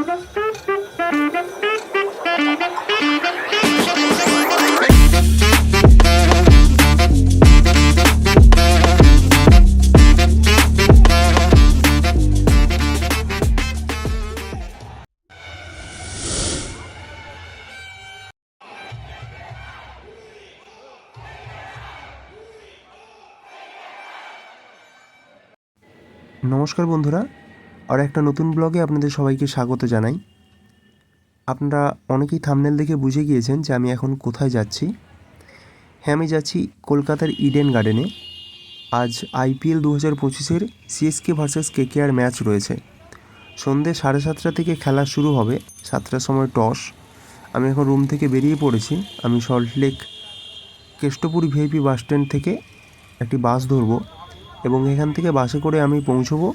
নমস্কার বন্ধুরা, আর একটা নতুন ব্লগে আপনাদের সবাইকে স্বাগত জানাই। আপনারা অনেকেই থাম্বনেল দেখে বুঝে গিয়েছেন যে আমি এখন কোথায় যাচ্ছি। হ্যাঁ, আমি যাচ্ছি কলকাতার ইডেন গার্ডেনে। আজ IPL 2025-এর CSK versus KKR match রয়েছে। সন্ধ্যে 7:30 থেকে খেলা শুরু হবে। 7টার সময় টস। আমি এখন রুম থেকে বেরিয়ে পড়েছি। আমি Salt Lake Keshtopur VIP bus stand থেকে একটি বাস ধরবো এবং এখান থেকে বাসে করে আমি পৌঁছবো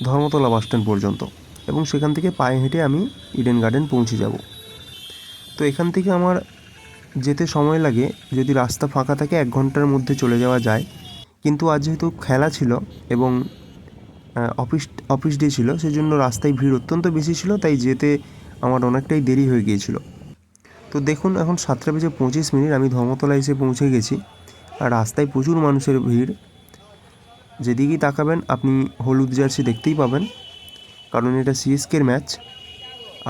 ধর্মতলা বাস স্ট্যান্ড পর্যন্ত এবং সেখান থেকে পায়ে হেঁটে আমি ইডেন গার্ডেন পৌঁছে যাব। তো এখান থেকে আমার যেতে সময় লাগে, যদি রাস্তা ফাঁকা থাকে 1 ঘন্টার মধ্যে চলে যাওয়া যায়। কিন্তু আজ যেহেতু খেলা ছিল এবং অফিস ডে ছিল, সেজন্য রাস্তায় ভিড় অত্যন্ত বেশি ছিল, তাই যেতে আমার অনেকটাই দেরি হয়ে গিয়েছিল। তো দেখুন, এখন 7:25 আমি ধর্মতলা এসে পৌঁছে গেছি। আর রাস্তায় প্রচুর মানুষের ভিড়। যেদিকেই তাকাবেন আপনি হলুদ জার্সি দেখতেই পাবেন, কারণ এটা CSKর ম্যাচ।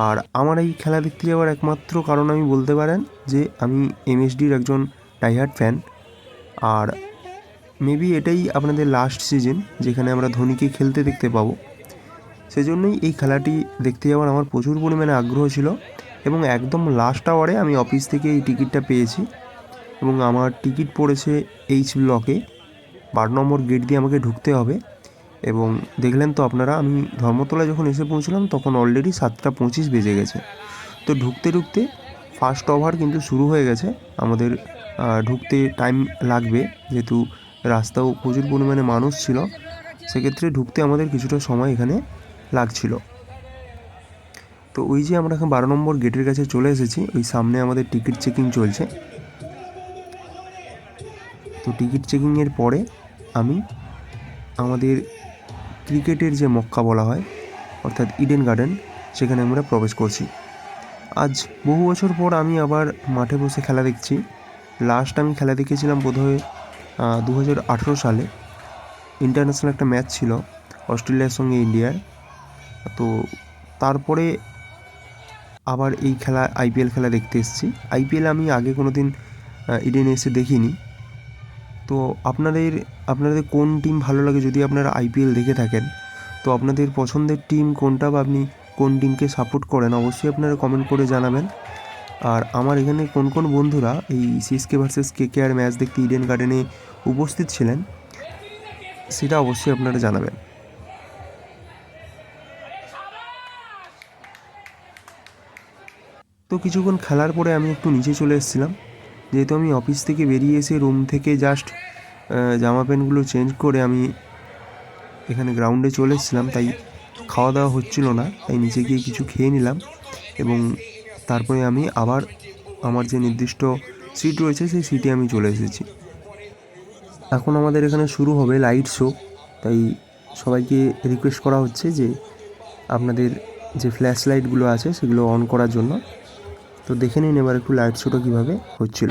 আর আমার এই খেলা দেখতে যাওয়ার একমাত্র কারণ আমি বলতে পারেন যে আমি MSDর একজন ডাইহার্ড ফ্যান। আর মেবি এটাই আপনাদের লাস্ট সিজন যেখানে আমরা ধোনিকে খেলতে দেখতে পাবো। সেজন্যই এই খেলাটি দেখতে যাওয়ার আমার প্রচুর পরিমাণে আগ্রহ ছিল এবং একদম লাস্ট আওয়ারে আমি অফিস থেকে এই টিকিটটা পেয়েছি এবং আমার টিকিট পড়েছে H ব্লকে। 12 নম্বর গেট দিয়ে আমাকে ঢুকতে হবে। এবং দেখলেন তো আপনারা, আমি ধর্মতলা যখন এসে পৌঁছলাম তখন অলরেডি 7:25 বেজে গেছে। তো ঢুকতে ঢুকতে ফার্স্ট ওভার কিন্তু শুরু হয়ে গেছে। আমাদের ঢুকতে টাইম লাগবে, যেহেতু রাস্তাও প্রচুর পরিমাণে মানুষ ছিল, সেক্ষেত্রে ঢুকতে আমাদের কিছুটা সময় এখানে লাগছিল। তো ওই যে আমরা এখন 12 নম্বর গেটের কাছে চলে এসেছি। ওই সামনে আমাদের টিকিট চেকিং চলছে। তো টিকিট চেকিংয়ের পরে আমি আমাদের ক্রিকেটের যে মক্কা বলা হয়, অর্থাৎ ইডেন গার্ডেন, সেখানে আমরা প্রবেশ করছি। আজ বহু বছর পর আমি আবার মাঠে বসে খেলা দেখছি। লাস্ট আমি খেলা দেখেছিলাম বোধহয় 2018 সালে। ইন্টারন্যাশনাল একটা ম্যাচ ছিল অস্ট্রেলিয়ার সঙ্গে ইন্ডিয়ার। তো তারপরে আবার এই খেলা IPL খেলা দেখতে এসেছি। IPL আমি আগে কোনো দিন ইডেনে এসে দেখিনি। তো আপনাদের কোন টিম ভালো লাগে? যদি আপনারা IPL দেখে থাকেন, তো আপনাদের পছন্দের টিম কোনটা বা আপনি কোন টিমকে সাপোর্ট করেন, অবশ্যই আপনারা কমেন্ট করে জানাবেন। আর আমার এখানে কোন কোন বন্ধুরা এই CSK ভার্সেস KKR ম্যাচ দেখতে ইডেন গার্ডেনে উপস্থিত ছিলেন, সেটা অবশ্যই আপনারা জানাবেন। তো কিছুক্ষণ খেলার পরে আমি একটু নিচে চলে এসেছিলাম, যেহেতু আমি অফিস থেকে বেরিয়ে এসে রুম থেকে জাস্ট জামা প্যান্টগুলো চেঞ্জ করে আমি এখানে গ্রাউন্ডে চলে এসেছিলাম, তাই খাওয়া দাওয়া হচ্ছিল না, তাই নিচে গিয়ে কিছু খেয়ে নিলাম এবং তারপরে আমি আবার আমার যে নির্দিষ্ট সিট রয়েছে সেই সিটে আমি চলে এসেছি। এখন আমাদের এখানে শুরু হবে লাইট শো, তাই সবাইকে রিকোয়েস্ট করা হচ্ছে যে আপনাদের যে ফ্ল্যাশ লাইটগুলো আছে সেগুলো অন করার জন্য। তো দেখে নিন এবার একটু লাইট শোটা কীভাবে হচ্ছিল।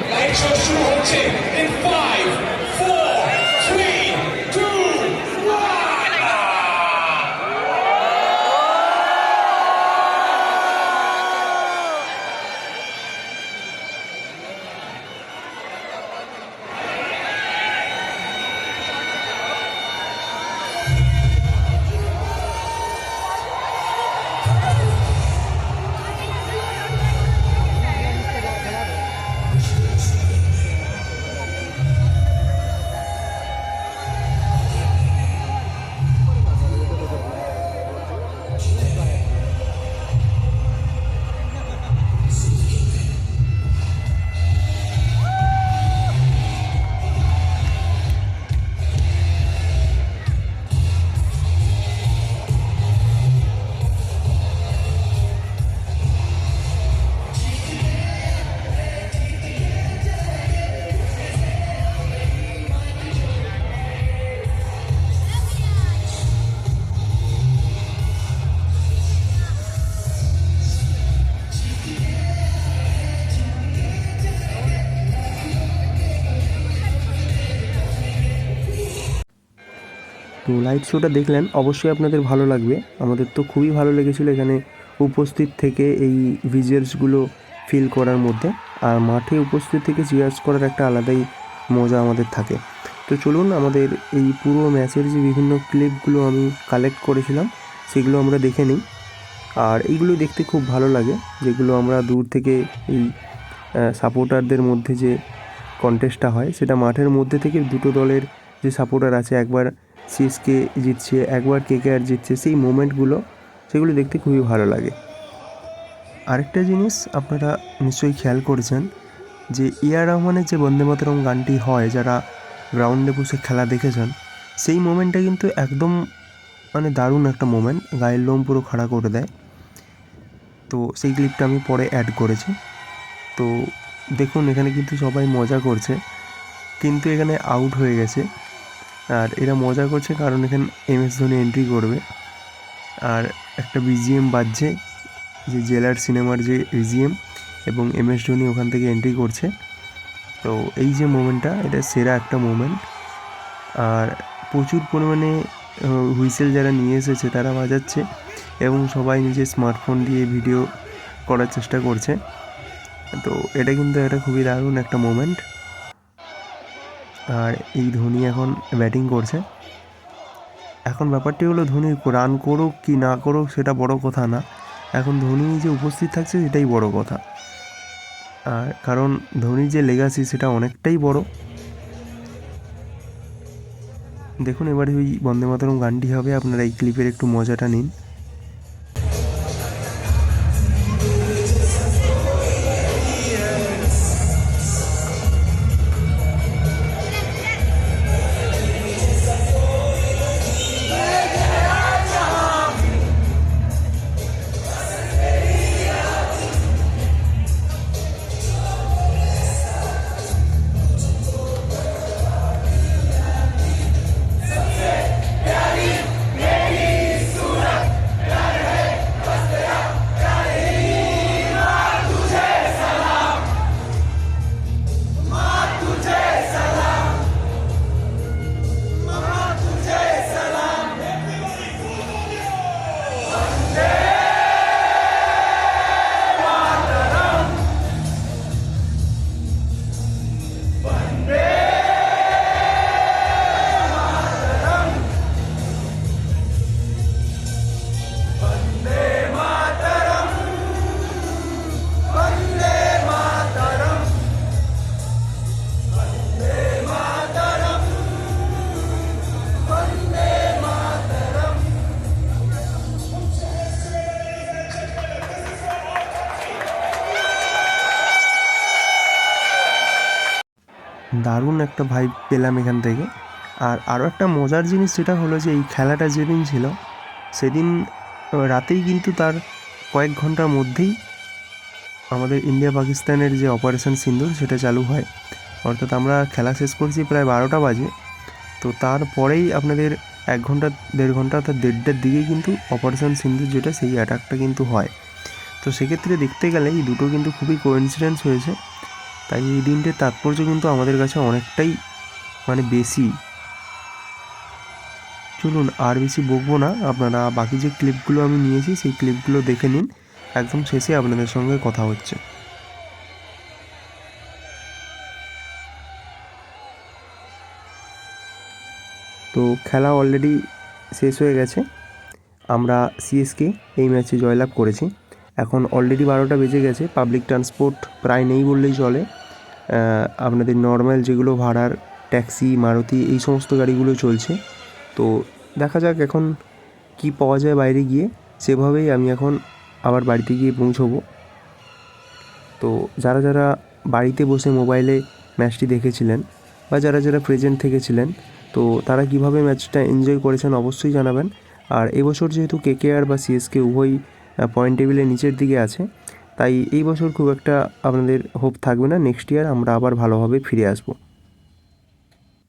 লাইট শোটা দেখলেন, অবশ্যই আপনাদের ভালো লাগবে। আমাদের তো খুবই ভালো লেগেছিলো এখানে উপস্থিত থেকে এই ভিজুয়ালসগুলো ফিল করার মধ্যে। আর মাঠে উপস্থিত থেকে চিয়ার্স করার একটা আলাদাই মজা আমাদের থাকে। তো চলুন আমাদের এই পুরো ম্যাচের যে বিভিন্ন ক্লিপগুলো আমি কালেক্ট করেছিলাম সেগুলো আমরা দেখে নিই। আর এইগুলো দেখতে খুব ভালো লাগে, যেগুলো আমরা দূর থেকে এই সাপোর্টারদের মধ্যে যে কন্টেস্টটা হয় সেটা মাঠের মধ্যে থেকে দুটো দলের যে সাপোর্টার আছে, একবার সিএসকে জিতছে, একবার কেকেআর জিতছে, সেই মোমেন্টগুলো সেগুলো দেখতে খুবই ভালো লাগে। আরেকটা জিনিস আপনারা নিশ্চয়ই খেয়াল করেছেন যে এআর রহমানের যে বন্দে মাতরম গানটি হয়, যারা গ্রাউন্ডে বসে খেলা দেখেছেন, সেই মোমেন্টটা কিন্তু একদম মানে দারুণ একটা মোমেন্ট, গায়ের লোম পুরো খাড়া করে দেয়। তো সেই ক্লিপটা আমি পরে অ্যাড করেছি। তো দেখুন এখানে কিন্তু সবাই মজা করছে, কিন্তু এখানে আউট হয়ে গেছে। আর এরা মজা করছে কারণ এখানে MS ধোনি এন্ট্রি করবে, আর একটা বিজিএম বাজছে, যে জেলার সিনেমার যে বিজিএম, এবং MS ধোনি ওখান থেকে এন্ট্রি করছে। তো এই যে মোমেন্টটা, এটা সেরা একটা মোমেন্ট। আর প্রচুর পরিমাণে হুইসেল যারা নিয়ে এসেছে তারা বাজাচ্ছে, এবং সবাই নিজের স্মার্টফোন দিয়ে ভিডিও করার চেষ্টা করছে। তো এটা কিন্তু একটা খুবই দারুণ একটা মোমেন্ট। আর এই ধোনি এখন ব্যাটিং করছে। এখন ব্যাপারটি হলো ধোনি রান করুক কি না করুক সেটা বড় কথা না, এখন ধোনি যে উপস্থিত থাকছে সেটাই বড় কথা। আর কারণ ধোনির যে লেগাসি সেটা অনেকটাই বড়। দেখুন এবারে ওই বন্দে মাতরম গানটি হবে, আপনারা এই ক্লিপের একটু মজাটা নিন। দারুণ একটা ভাইব পেলাম এখান থেকে। আর আরও একটা মজার জিনিস যেটা হলো যে এই খেলাটা যেদিন ছিল সেদিন রাতেই কিন্তু তার কয়েক ঘন্টার মধ্যেই আমাদের ইন্ডিয়া পাকিস্তানের যে অপারেশন সিন্দুর সেটা চালু হয়। অর্থাৎ আমরা খেলা শেষ করছি প্রায় 12টা বাজে, তো তারপরেই আপনাদের 1 ঘন্টা 1.5 ঘন্টা অর্থাৎ 1:30টার দিকেই কিন্তু অপারেশন সিন্দুর যেটা সেই অ্যাটাকটা কিন্তু হয়। তো সেক্ষেত্রে দেখতে গেলে এই দুটো কিন্তু খুবই কোইন্সিডেন্স হয়েছে। তাই এই দিনটির তাৎপর্য কিন্তু আমাদের কাছে অনেকটাই মানে বেশি। চলুন আর বেশি বকবো না, আপনারা বাকি যে ক্লিপগুলো আমি নিয়েছি সেই ক্লিপগুলো দেখে নিন, একদম শেষে আপনাদের সঙ্গে কথা হচ্ছে। তো খেলা অলরেডি শেষ হয়ে গেছে, আমরা সিএসকে এই ম্যাচে জয়লাভ করেছি। এখন অলরেডি 12টা বেজে গেছে, পাবলিক ট্রান্সপোর্ট প্রায় নেই বললেই চলে। আপনাদের নর্মাল যেগুলো ভাড়ার ট্যাক্সি, মারুতি, এই সমস্ত গাড়িগুলো চলছে। তো দেখা যাক এখন কি পাওয়া যায় বাইরে গিয়ে, সেভাবেই আমি এখন আবার বাড়িতে গিয়ে পৌঁছবো। তো যারা যারা বাড়িতে বসে মোবাইলে ম্যাচটি দেখেছিলেন বা যারা যারা প্রেজেন্ট থেকেছিলেন, তো তারা কিভাবে ম্যাচটা এনজয় করেছেন অবশ্যই জানাবেন। আর এবছর যেহেতু কেকেআর বা সিএসকে উভয়ই পয়েন্ট টেবিলের নিচের দিকে আছে, তাই এই বছর খুব একটা আপনাদের হোপ থাকবে না, নেক্সট ইয়ার আমরা আবার ভালোভাবে ফিরে আসবো।